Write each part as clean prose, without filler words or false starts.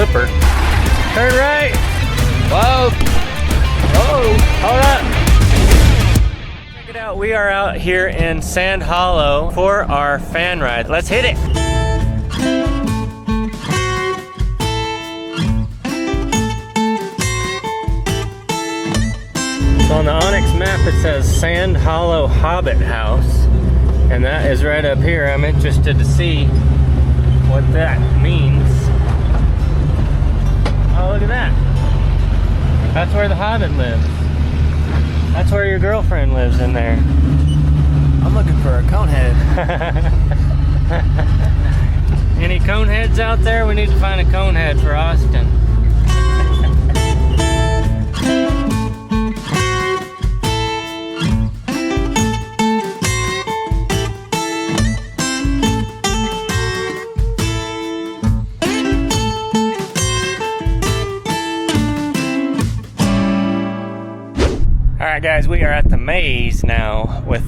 slipper. Turn right. Whoa. Oh, hold up. Check it out. We are out here in Sand Hollow for our fan ride. Let's hit it. So on the Onyx map it says Sand Hollow Hobbit House, and that is right up here. I'm interested to see what that means. Oh, look at that. That's where the Hobbit lives. That's where your girlfriend lives in there. I'm looking for a conehead. Any coneheads out there? We need to find a conehead for Austin. Alright guys, we are at the maze now with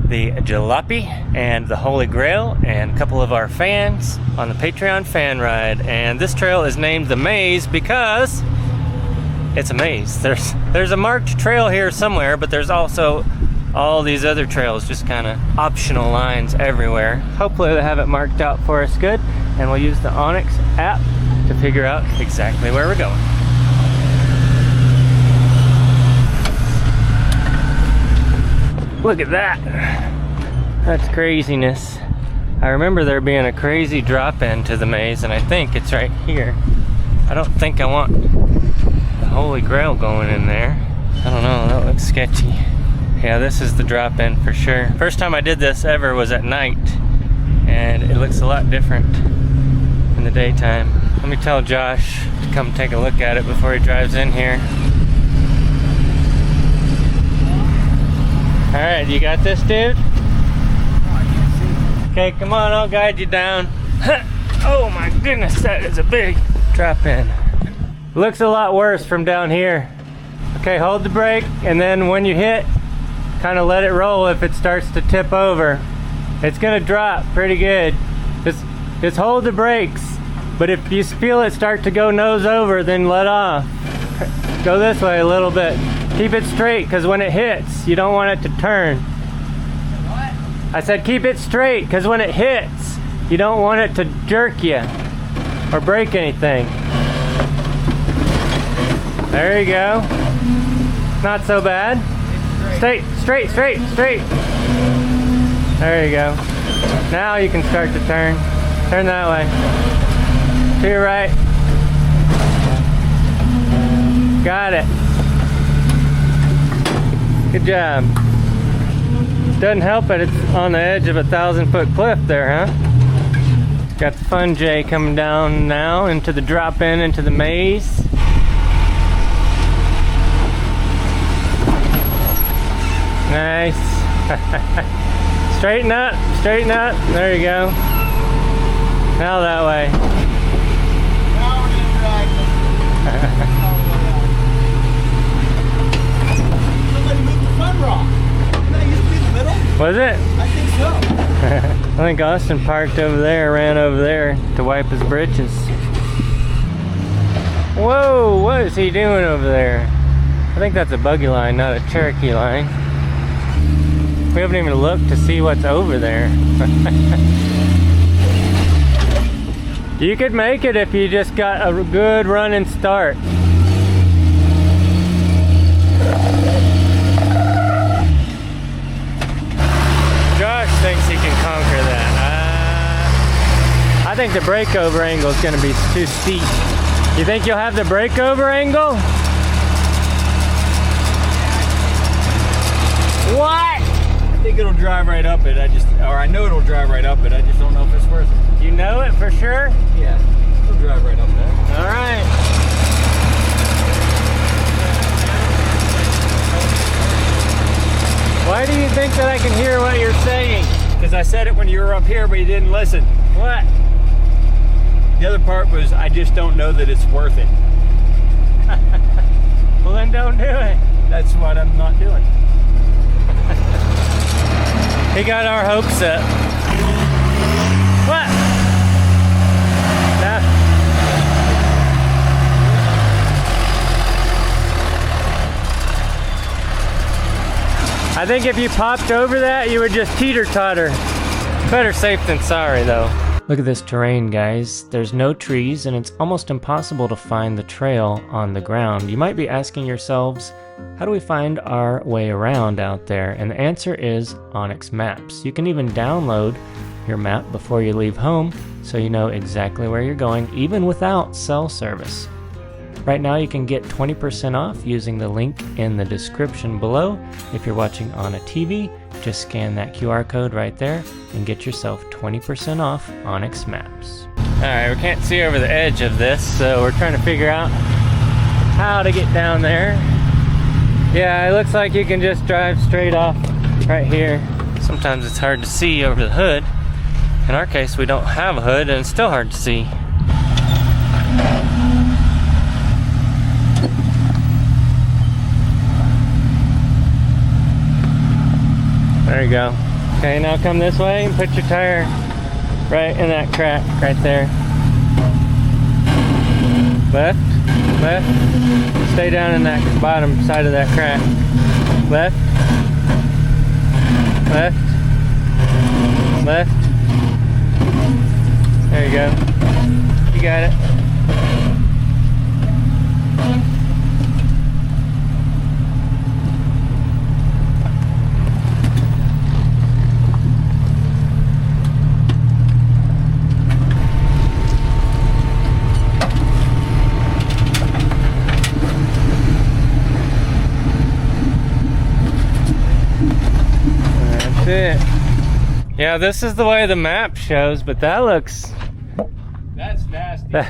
the Jalopy and the Holy Grail and a couple of our fans on the Patreon fan ride. And this trail is named the Maze because it's a maze. There's a marked trail here somewhere, but there's also all these other trails, just kind of optional lines everywhere. Hopefully they have it marked out for us good, and we'll use the Onyx app to figure out exactly where we're going. Look at that. That's craziness. I remember there being a crazy drop-in to the maze, and I think it's right here. I don't think I want the Holy Grail going in there. I don't know, that looks sketchy. Yeah, this is the drop-in for sure. First time I did this ever was at night, and it looks a lot different in the daytime. Let me tell Josh to come take a look at it before he drives in here. Alright, you got this, dude? Okay, come on, I'll guide you down. Oh my goodness, that is a big drop-in. Looks a lot worse from down here. Okay, hold the brake, and then when you hit, kind of let it roll. If it starts to tip over, it's gonna drop pretty good. Just hold the brakes, but if you feel it start to go nose over, then let off. Go this way a little bit. Keep it straight, because when it hits, you don't want it to turn. What? I said keep it straight, because when it hits, you don't want it to jerk you or break anything. There you go. Not so bad. Straight. There you go. Now you can start to turn. Turn that way. To your right. Got it. Good job. Doesn't help it, it's on the edge of a 1,000-foot cliff there, huh? Got the Fun J coming down now into the drop-in, into the maze. Nice. Straighten up. There you go. Now that way. Now we're gonna drag them. Rock. Didn't that used to be in the middle? Was it? I think so. I think Austin parked over there, ran over there to wipe his britches. Whoa, what is he doing over there? I think that's a buggy line, not a Cherokee line. We haven't even looked to see what's over there. You could make it if you just got a good running start. Josh thinks he can conquer that. I think the breakover angle is going to be too steep. You think you'll have the breakover angle? What? I think it'll drive right up it. I know it'll drive right up it. I just don't know if it's worth it. You know it for sure? Yeah, it'll drive right up it. All right. Why do you think that I can hear what you're saying? Because I said it when you were up here, but you didn't listen. What? The other part was, I just don't know that it's worth it. Well, then don't do it. That's what I'm not doing. He got our hopes up. What? think if you popped over that, you would just teeter-totter. Better safe than sorry, though. Look at this terrain, guys. There's no trees, and it's almost impossible to find the trail on the ground. You might be asking yourselves, how do we find our way around out there? And the answer is Onyx Maps. You can even download your map before you leave home, so you know exactly where you're going, even without cell service. Right now you can get 20% off using the link in the description below. If you're watching on a TV, just scan that QR code right there and get yourself 20% off Onyx Maps. Alright, we can't see over the edge of this, so we're trying to figure out how to get down there. Yeah, it looks like you can just drive straight off right here. Sometimes it's hard to see over the hood. In our case, we don't have a hood and it's still hard to see. There you go. Okay, now come this way and put your tire right in that crack right there. Left, left. Stay down in that bottom side of that crack. Left, left, left. There you go. You got it. It. Yeah, this is the way the map shows, but that looks... That's nasty.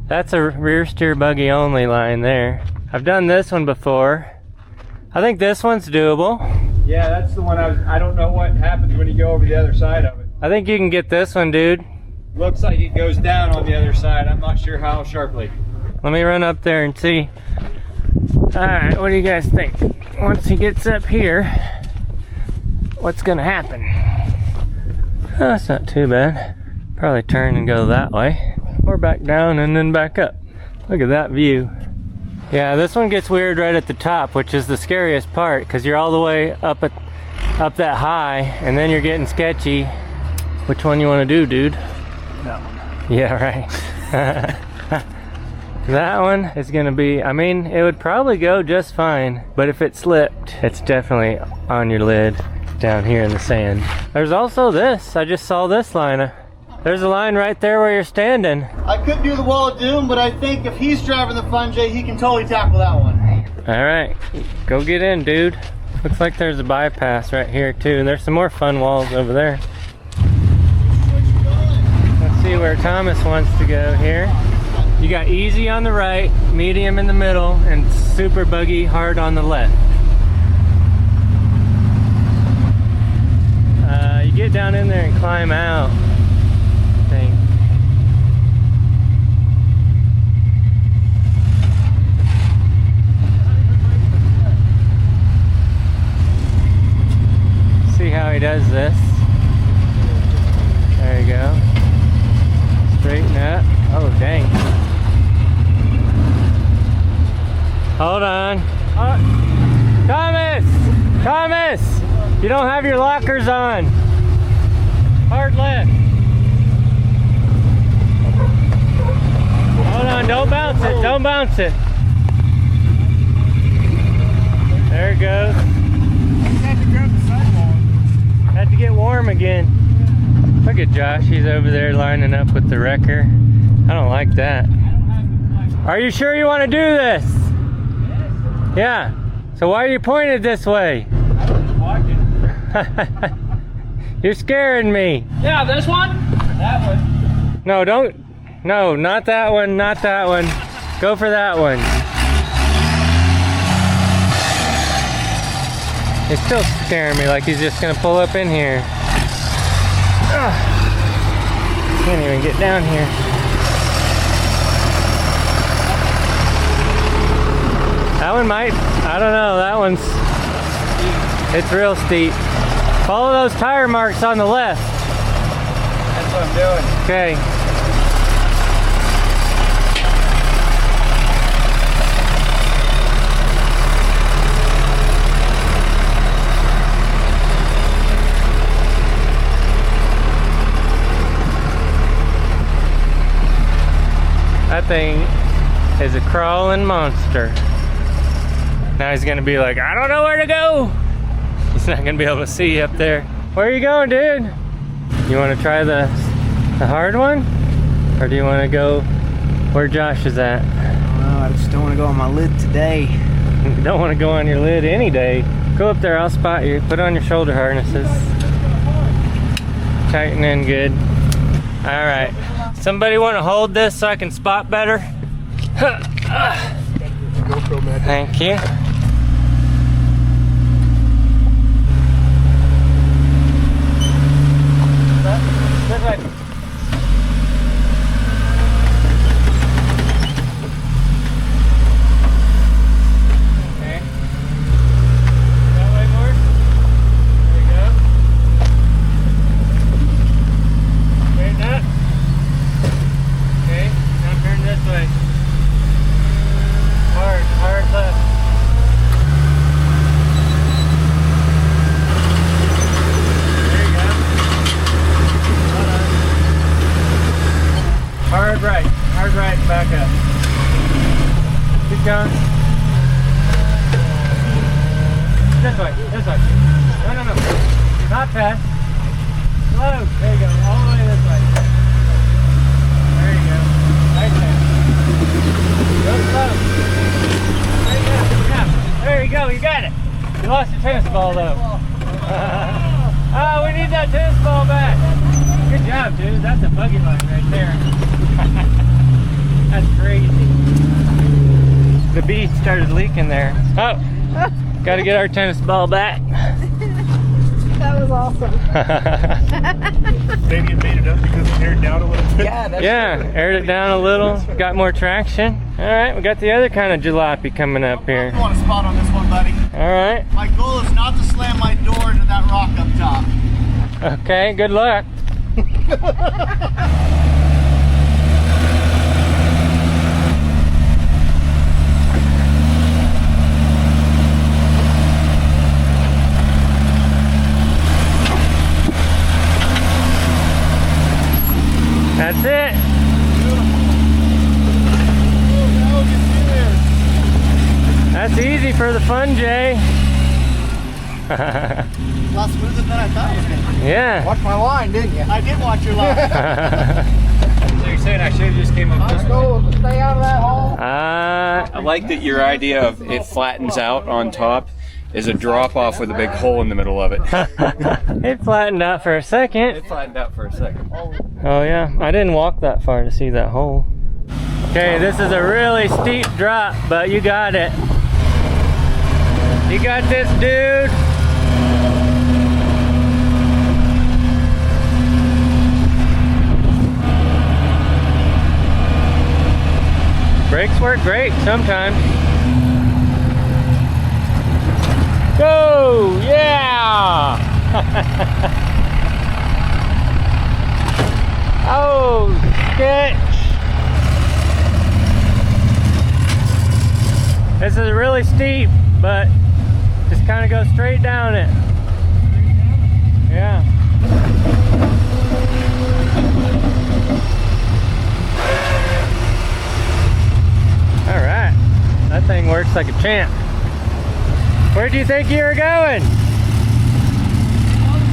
That's a rear steer buggy only line there. I've done this one before. I think this one's doable. Yeah, that's the one I don't know what happens when you go over the other side of it. I think you can get this one, dude. Looks like it goes down on the other side. I'm not sure how sharply. Let me run up there and see. Alright, what do you guys think? Once he gets up here, what's gonna happen? Oh, that's not too bad. Probably turn and go that way. Or back down and then back up. Look at that view. Yeah, this one gets weird right at the top, which is the scariest part, because you're all the way up that high, and then you're getting sketchy. Which one you want to do, dude? That one. Yeah, right. That one is gonna be, I mean, it would probably go just fine, but if it slipped, it's definitely on your lid down here in the sand. There's also this. I just saw this line. There's a line right there where you're standing. I could do the Wall of Doom, but I think if he's driving the Fun J, he can totally tackle that one. All right, go get in, dude. Looks like there's a bypass right here too. There's some more fun walls over there. Let's see where Thomas wants to go here. You got easy on the right, medium in the middle, and super buggy hard on the left. You get down in there and climb out, I think. See how he does this. There you go. Straighten up. Oh, dang. Hold on. Thomas! Thomas! You don't have your lockers on. Hard left. Hold on, don't bounce it, don't bounce it. There it goes. Had to grab the sidewall. Had to get warm again. Look at Josh, he's over there lining up with the wrecker. I don't like that. Are you sure you want to do this? Yes. Yeah. So why are you pointed this way? I was watching. You're scaring me. Yeah, this one? That one. No, don't. No, not that one, not that one. Go for that one. He's still scaring me like he's just gonna pull up in here. Ugh. Can't even get down here. That one might, I don't know, that one's, it's real steep. Follow those tire marks on the left. That's what I'm doing. Okay. That thing is a crawling monster. Now he's gonna be like, I don't know where to go. He's not gonna be able to see up there. Where are you going, dude? You wanna try the hard one? Or do you wanna go where Josh is at? I just don't want to go on my lid today. You don't wanna go on your lid any day. Go up there, I'll spot you. Put on your shoulder harnesses. Tighten in good. All right. Somebody wanna hold this so I can spot better? Thank you. This way. Okay. That way more. There you go. Straighten up. Okay, now turn this way. Hard left. There you go. Hold on. Hard right, back up. Keep going. This way. No. Not fast. Slow. There you go, all the way this way. There you go. Right there. Go slow. There you go, you got it. You lost your tennis ball though. Oh, we need that tennis ball back. Good job, dude. That's a buggy line right there. That's crazy. The bead started leaking there. Oh, got to get our tennis ball back. That was awesome. Maybe it made it up because it aired down a little bit. Yeah, aired it down a little. Got more traction. All right, we got the other kind of jalopy coming up here. You want a spot on this one, buddy? All right. My goal is not to slam my door into that rock up top. Okay, good luck. That's it. That's easy for the fun, Jay. A lot smoother than I thought it was going to be. Yeah. Watch my line, didn't you? I did watch your line. So you're saying I should have just came up this way? Go stay out of that hole. I like that your idea of it flattens out on top is a drop off with a big hole in the middle of it. It flattened out for a second. It flattened out for a second. Oh yeah, I didn't walk that far to see that hole. Okay, this is a really steep drop, but you got it. You got this, dude. Brakes work great sometimes. Go! Yeah! Oh, sketch! This is really steep, but just kind of go straight down it. Yeah. All right, that thing works like a champ. Where do you think you were going?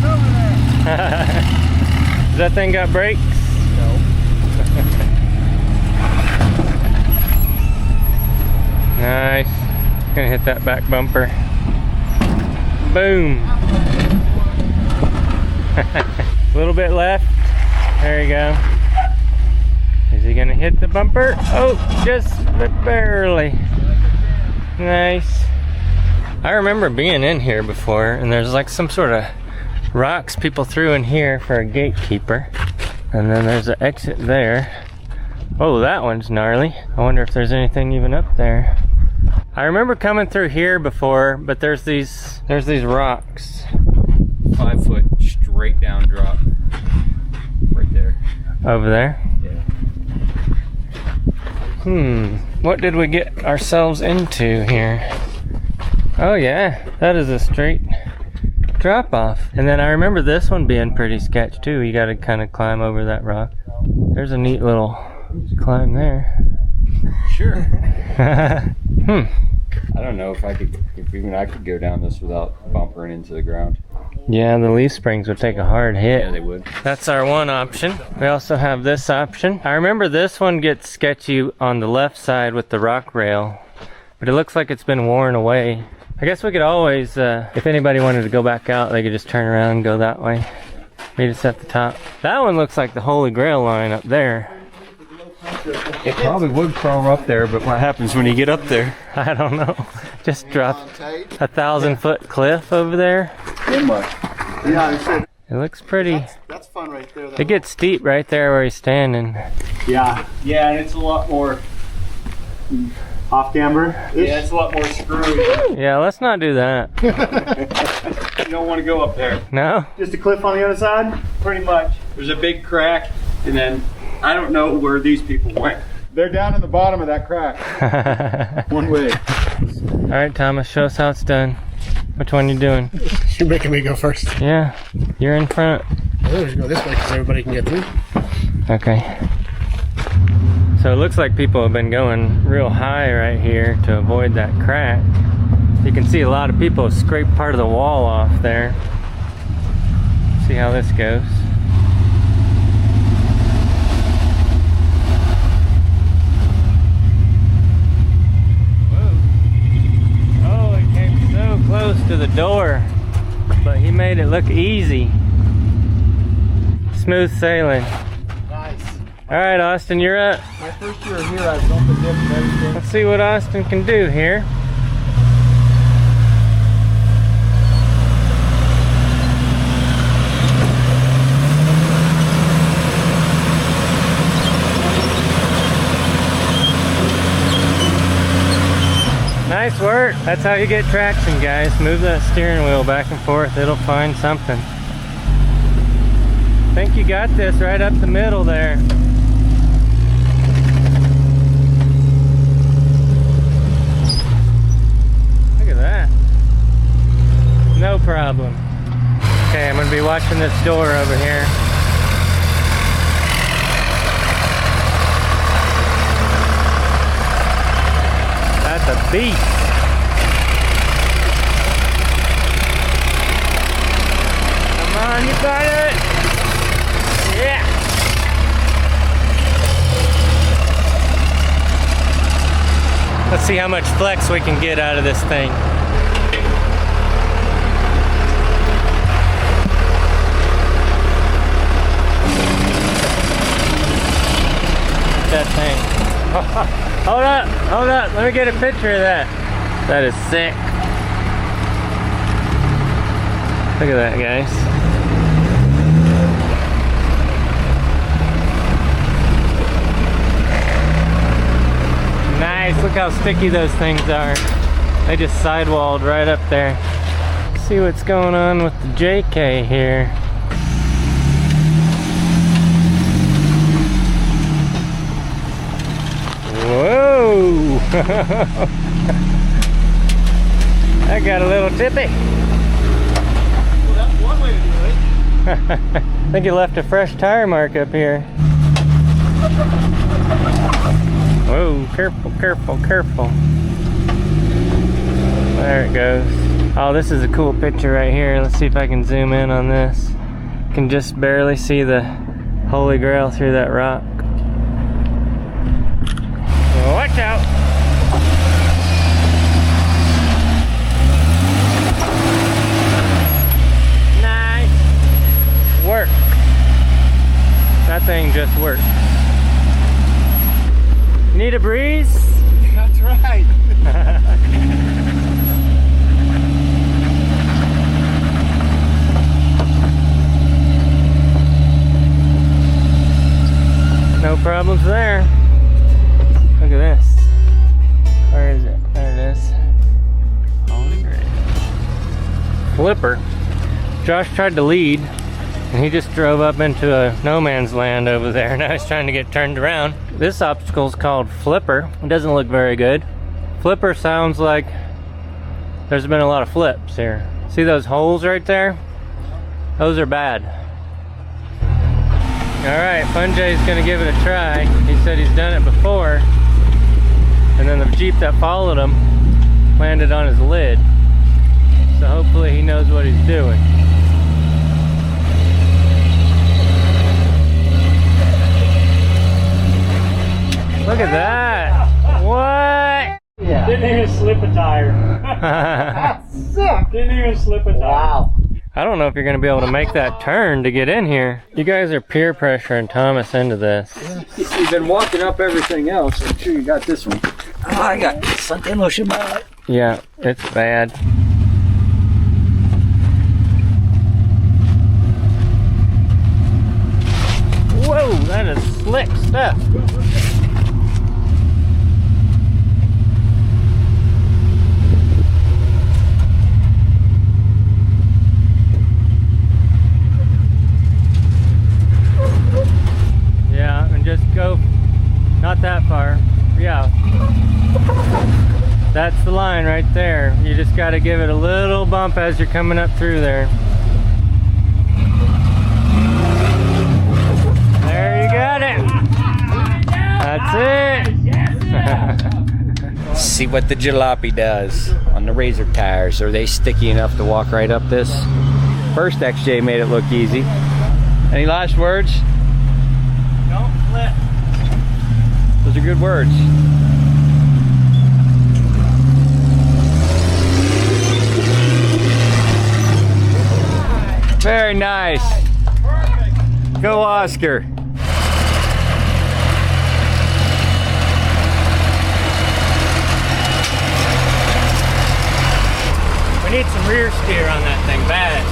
Over there. Does that thing got brakes? No. Nice. Gonna hit that back bumper. Boom. A little bit left. There you go. Is he gonna hit the bumper? Oh, just barely. Nice. I remember being in here before, and there's like some sort of rocks people threw in here for a gatekeeper. And then there's an exit there. Oh, that one's gnarly. I wonder if there's anything even up there. I remember coming through here before, but there's these rocks. 5 foot straight down drop. Right there. Over there? Yeah. What did we get ourselves into here? Oh yeah, that is a straight drop off. And then I remember this one being pretty sketch too. You gotta kind of climb over that rock. There's a neat little climb there. Sure. Hmm. I don't know if even I could go down this without bumpering into the ground. Yeah, the leaf springs would take a hard hit. Yeah, they would. That's our one option. We also have this option. I remember this one gets sketchy on the left side with the rock rail, but it looks like it's been worn away. I guess we could always, if anybody wanted to go back out, they could just turn around and go that way. Meet us at the top. That one looks like the Holy Grail line up there. It probably would crawl up there, but what happens when you get up there? I don't know. Just drop a 1,000-foot cliff over there. Yeah, I said, It looks pretty. that's fun right there. It gets steep right there where he's standing. Yeah, and it's a lot more off camber. Yeah, it's a lot more screwy. Yeah, let's not do that. You don't want to go up there. No? Just a cliff on the other side? Pretty much. There's a big crack, and then I don't know where these people went. They're down in the bottom of that crack. One way. All right, Thomas, show us how it's done. Which one you doing? You're making me go first. Yeah, you're in front. Well, just go this way because everybody can get through. Okay. So it looks like people have been going real high right here to avoid that crack. You can see a lot of people have scraped part of the wall off there. See how this goes. Close to the door, but he made it look easy. Smooth sailing. Nice. All right, Austin, you're up. My first year here, I bumped the dip and everything. Let's see what Austin can do here. Nice work. That's how you get traction, guys. Move that steering wheel back and forth. It'll find something. I think you got this right up the middle there. Look at that. No problem. Okay, I'm going to be watching this door over here. That's a beast. Come on, you got it. Yeah. Let's see how much flex we can get out of this thing. That thing. Hold up, let me get a picture of that. That is sick. Look at that, guys. Nice, look how sticky those things are. They just sidewalled right up there. Let's see what's going on with the JK here. Whoa! I got a little tippy. Well, that's one way to do it. I think you left a fresh tire mark up here. Whoa, careful, careful, careful. There it goes. Oh, this is a cool picture right here. Let's see if I can zoom in on this. You can just barely see the Holy Grail through that rock. Watch out! Nice work. That thing just worked. Need a breeze? That's right. No problems there. Look at this. Where is it? There it is. Holy Grail. Flipper. Josh tried to lead, and he just drove up into a no man's land over there. Now he's trying to get turned around. This obstacle is called Flipper. It doesn't look very good. Flipper sounds like there's been a lot of flips here. See those holes right there? Those are bad. All right, Funjay's gonna give it a try. He said he's done it before. and then the Jeep that followed him landed on his lid. So hopefully he knows what he's doing. Look at that! What? Yeah. Didn't even slip a tire. That's sick. Didn't even slip a tire. Wow. I don't know if you're going to be able to make that turn to get in here. You guys are peer pressuring Thomas into this. You've been walking up everything else. I'm sure you got this one. Oh, I got something lotion by it. Yeah, it's bad. Whoa, that is slick stuff. Yeah, and just go not that far. Yeah. That's the line right there. You just got to give it a little bump as you're coming up through there. There you got it. That's it. See what the jalopy does on the razor tires. Are they sticky enough to walk right up this? First XJ made it look easy. Any last words? Don't flip. Those are good words. Very nice. Go Oscar. We need some rear steer on that thing, bad.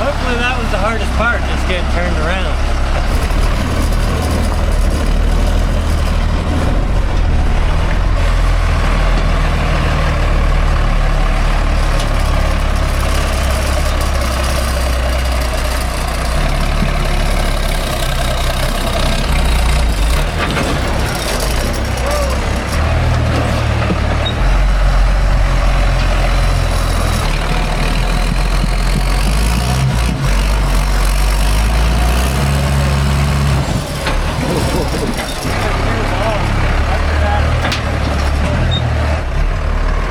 Hopefully that was the hardest part, just getting turned around.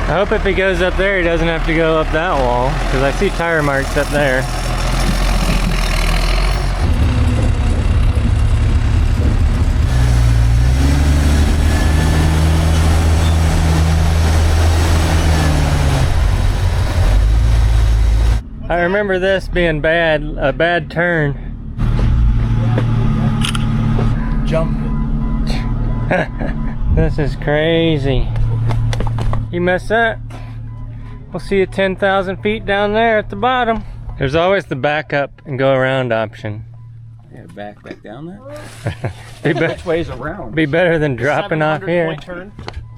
I hope if he goes up there, he doesn't have to go up that wall, because I see tire marks up there. I remember this being bad, a bad turn. Jump it. This is crazy. You mess up, we'll see you 10,000 feet down there at the bottom. There's always the back up and go around option. Yeah, back down there. Which way's around? Be better than dropping off here. Turn.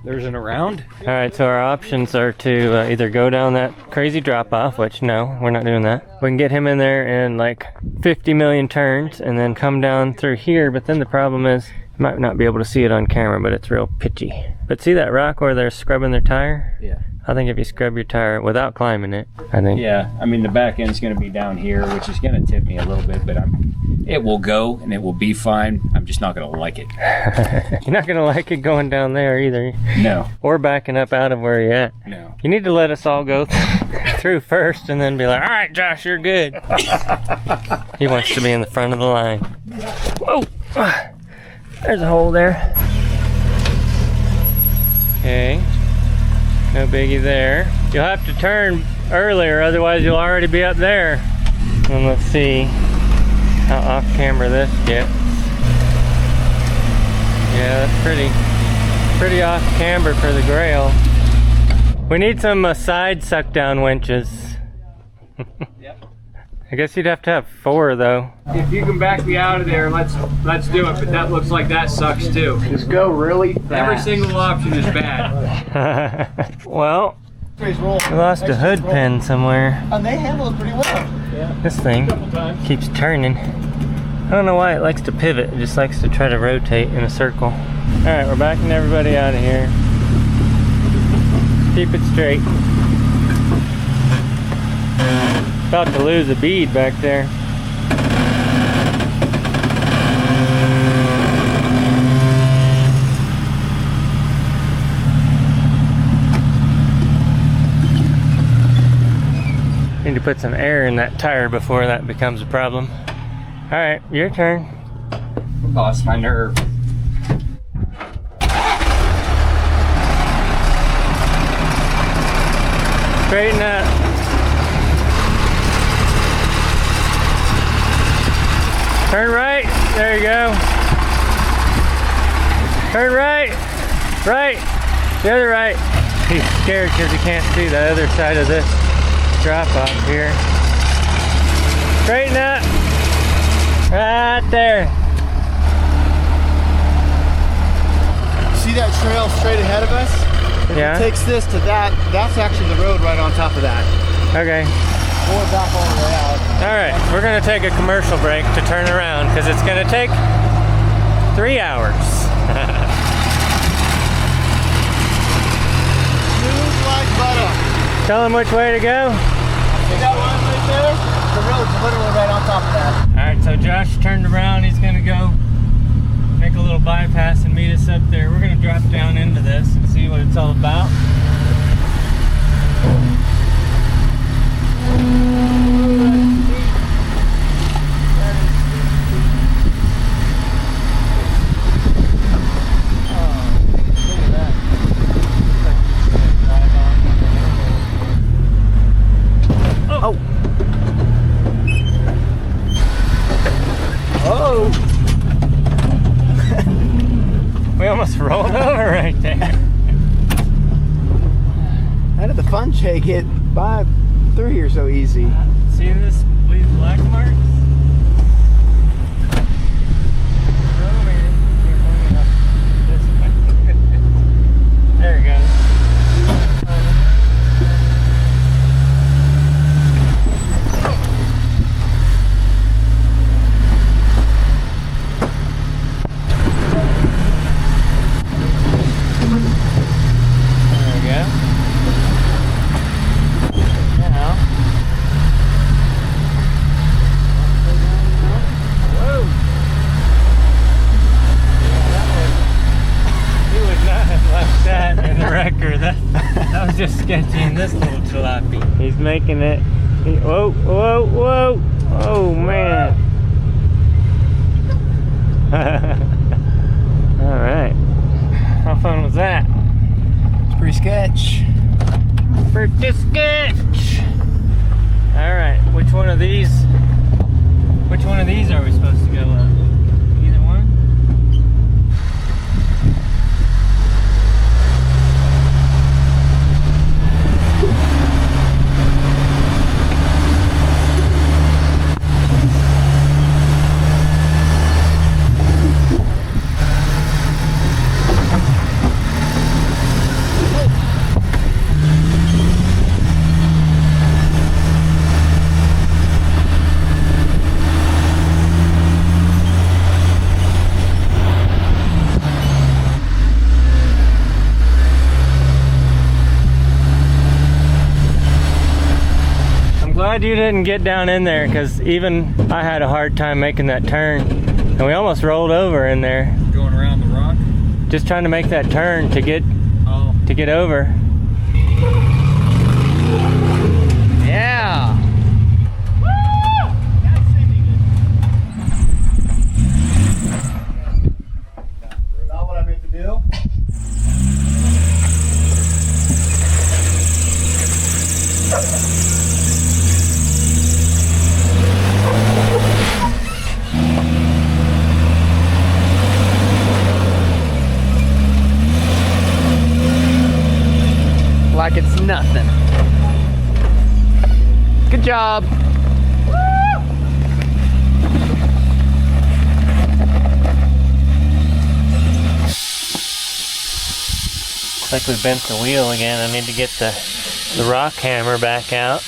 There's an around. All right, so our options are to either go down that crazy drop off, which no, we're not doing that. We can get him in there in like 50 million turns and then come down through here, but then the problem is, you might not be able to see it on camera, but it's real pitchy. But see that rock where they're scrubbing their tire? Yeah. I think if you scrub your tire without climbing it, I think. Yeah, I mean the back end's going to be down here, which is going to tip me a little bit, but it will go and it will be fine. I'm just not going to like it. You're not going to like it going down there either. No. Or backing up out of where you're at. No. You need to let us all go through first and then be like, all right, Josh, you're good. He wants to be in the front of the line. Whoa! There's a hole there. Okay. No biggie there. You'll have to turn earlier, otherwise you'll already be up there. And let's see how off camera this gets. Yeah, that's pretty off camber for the Grail. We need some side suck down winches. Yep. I guess you'd have to have 4 though. If you can back me out of there, let's do it. But that looks like that sucks too. Just go really fast. Every single option is bad. Well, Race roll. we lost a hood pin somewhere. And they handle it pretty well. This thing keeps turning. I don't know why it likes to pivot. It just likes to try to rotate in a circle. All right, we're backing everybody out of here. Keep it straight. About to lose a bead back there. put some air in that tire before that becomes a problem. All right, your turn. Lost my nerve. Straighten up. Turn right. There you go. Turn right. Right. The other right. He's scared because he can't see the other side of this drop off here. Straighten up. Right there. See that trail straight ahead of us? If Yeah. it takes this to that, that's actually the road right on top of that. Okay. Pull it back all the way out. All right. We're going to take a commercial break to turn around because it's going to take 3 hours. Smooth like butter. Tell them which way to go. See that line right there? The road's literally right on top of that. All right, so Josh turned around. He's gonna go make a little bypass and meet us up there. We're gonna drop down into this and see what it's all about. Oh! We almost rolled over right there. How did the fun J get by through here so easy? See these black marks? There we go. That was just sketching this little jalopy. He's making it. Whoa, whoa, whoa. Oh, man. All right. How fun was that? It's pretty sketch. Pretty sketch. All right. Which one of these are we supposed to go up? Either one? Glad you didn't get down in there because even I had a hard time making that turn and we almost rolled over in there. Going around the rock? Just trying to make that turn to get over. Yeah! Not what I meant to do. Like it's nothing. Good job. Looks like we bent the wheel again. I need to get the rock hammer back out.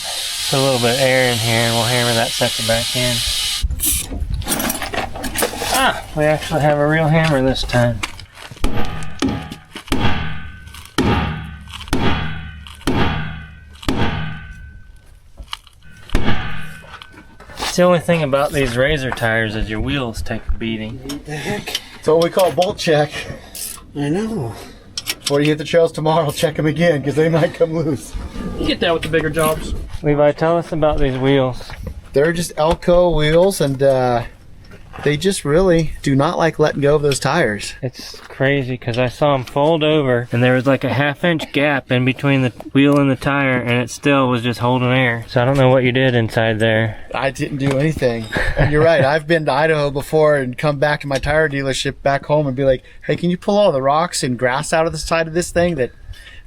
Put a little bit of air in here and we'll hammer that sucker back in. Ah, we actually have a real hammer this time. The only thing about these razor tires is your wheels take a beating. What the heck? It's what we call bolt check. I know. Before you hit the trails tomorrow, check them again because they might come loose. You get that with the bigger jobs. Levi, tell us about these wheels. They're just Elco wheels, and they just really do not like letting go of those tires. It's crazy because I saw them fold over and there was like a 1/2 inch gap in between the wheel and the tire, and it still was just holding air. So I don't know what you did inside there. I didn't do anything. And you're right, I've been to Idaho before and come back to my tire dealership back home and be like, hey, can you pull all the rocks and grass out of the side of this thing that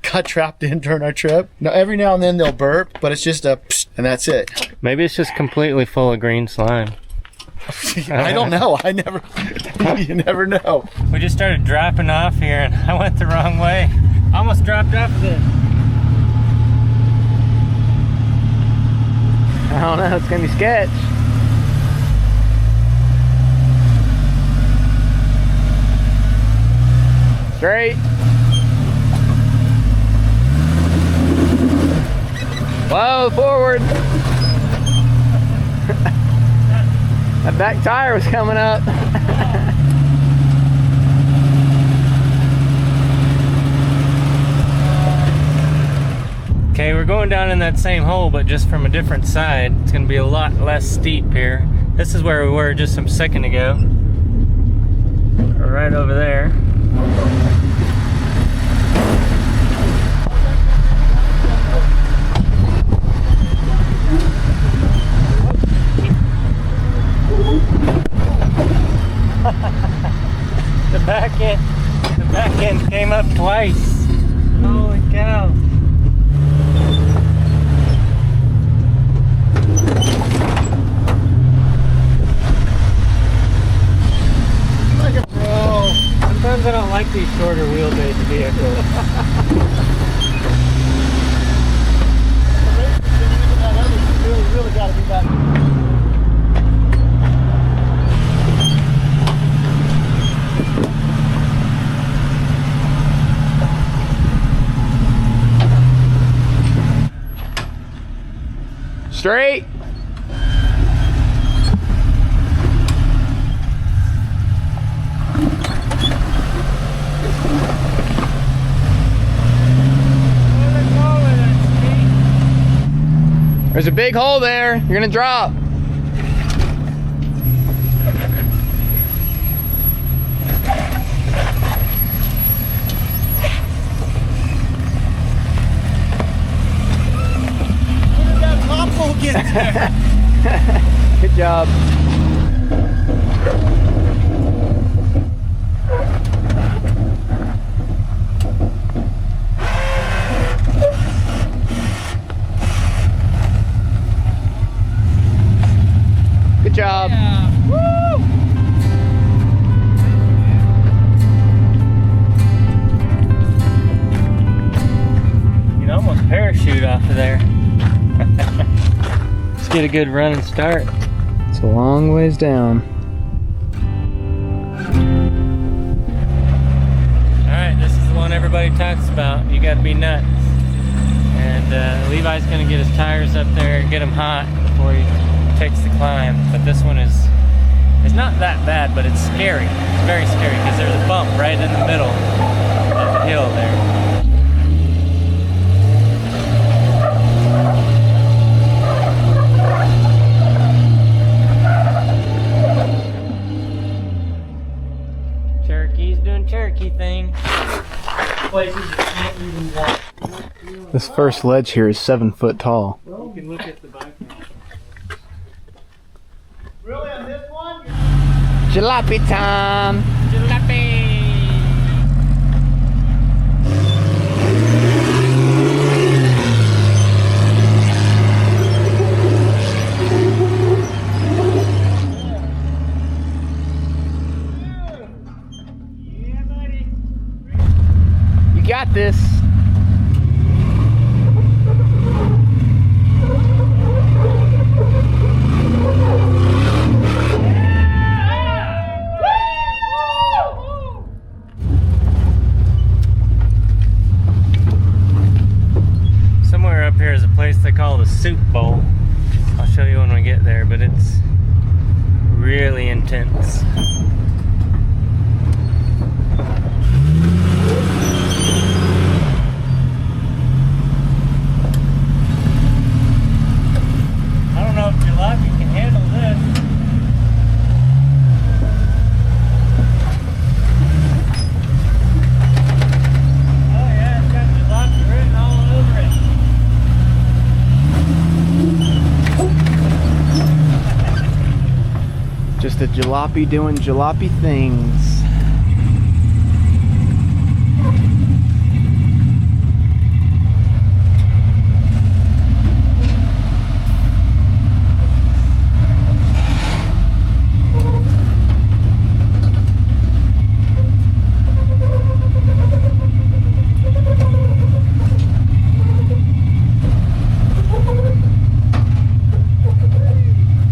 got trapped in during our trip? Now, every now and then they'll burp, but it's just a psh, and that's it. Maybe it's just completely full of green slime. I don't know. I never, you never know. We just started dropping off here and I went the wrong way. Almost dropped off the... I don't know, it's gonna be sketch. Straight. Whoa, forward. That back tire was coming up. Okay, we're going down in that same hole, but just from a different side. It's gonna be a lot less steep here. This is where we were just a second ago. Right over there. The back end came up twice. Holy cow. Bro, sometimes I don't like these shorter wheelbase vehicles. Really got to be back. Straight. There's a big hole there. You're gonna drop. Good job. Good job. Yeah. Woo! You can almost parachute off of there. Let's get a good running start. It's a long ways down. Alright, this is the one everybody talks about. You gotta be nuts. And Levi's gonna get his tires up there and get them hot before he takes the climb. But this one is not that bad, but it's scary. It's very scary because there's a bump right in the middle of the hill there. Cherokee thing. Places you can't even walk. This first ledge here is 7 foot tall. You can look at the bike. Really, on this one? Jalopy time! Jalopy! Got this. Somewhere up here is a place they call the Soup Bowl. I'll show you when we get there, but it's really intense. the jalopy doing jalopy things.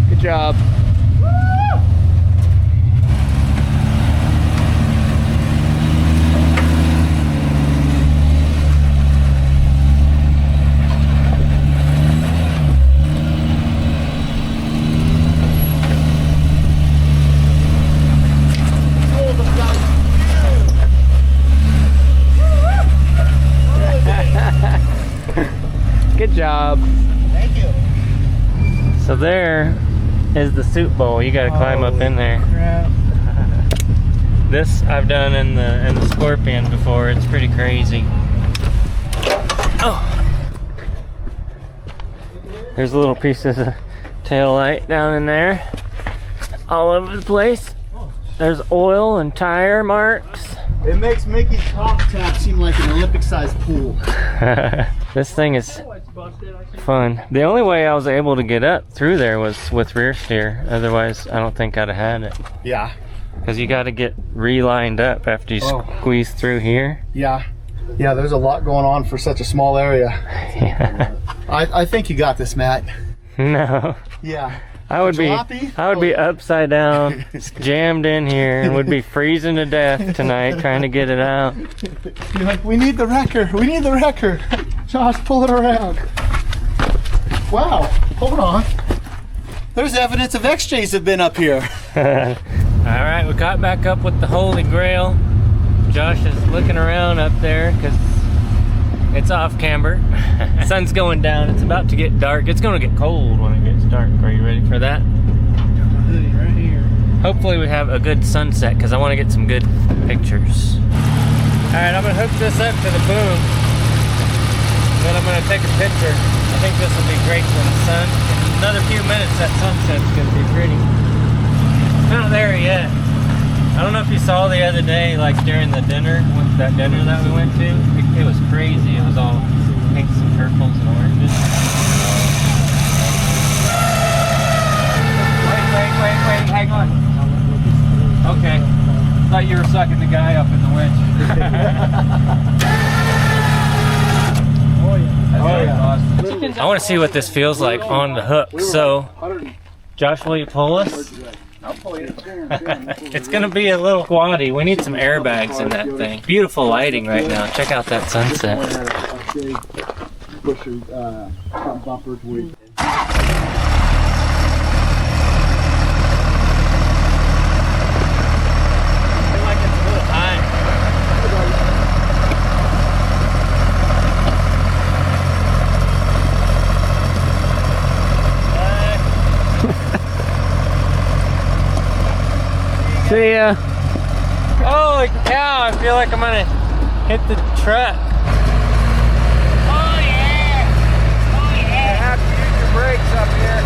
Good job. Good job. Thank you. So there is the soup bowl. You gotta climb up in there. Crap. This I've done in the Scorpion before. It's pretty crazy. Oh, there's little pieces of tail light down in there, all over the place. There's oil and tire marks. It makes Mickey's top tap seem like an Olympic-sized pool. This thing is fun. The only way I was able to get up through there was with rear steer. Otherwise, I don't think I'd have had it. Yeah. Because you got to get relined up after you squeeze through here. Yeah. Yeah, there's a lot going on for such a small area. Yeah. I think you got this, Matt. No. Yeah. I would be upside down, jammed in here, and would be freezing to death tonight trying to get it out. You're like, we need the wrecker. We need the wrecker. Josh, pull it around. Wow. Hold on. There's evidence of XJs have been up here. All right, we got back up with the Holy Grail. Josh is looking around up there because it's off camber. Sun's going down. It's about to get dark. It's going to get cold when it gets dark. Are you ready for that? Right here. Hopefully we have a good sunset because I want to get some good pictures. All right, I'm going to hook this up to the boom. Then I'm going to take a picture. I think this will be great for the sun. In another few minutes, that sunset's going to be pretty. Not there yet. I don't know if you saw the other day, like during the dinner, that dinner that we went to, it was crazy. It was all pinks and purples and oranges. Wait, hang on. Okay. Thought you were sucking the guy up in the winch. I want to see what this feels like on the hook. So, Josh, will you pull us? It's gonna be a little squatty. We need some airbags in that thing. Beautiful lighting right now. Check out that sunset. See ya. Holy cow, I feel like I'm gonna hit the truck. Oh yeah! Oh yeah! You have to use your brakes up here.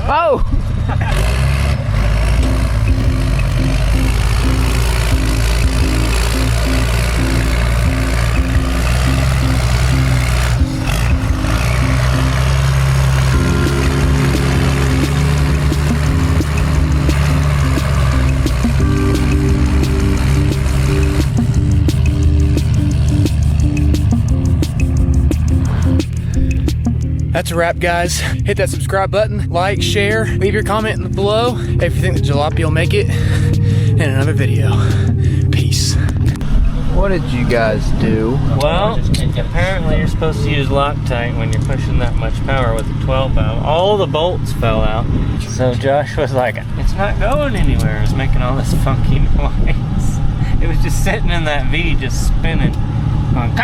Oh! That's a wrap, guys. Hit that subscribe button, like, share, leave your comment below if you think the jalopy will make it in another video. Peace. What did you guys do? Well, apparently you're supposed to use Loctite when you're pushing that much power with a 12 valve. All the bolts fell out. So Josh was like, it's not going anywhere. It was making all this funky noise. It was just sitting in that V, just spinning. Going,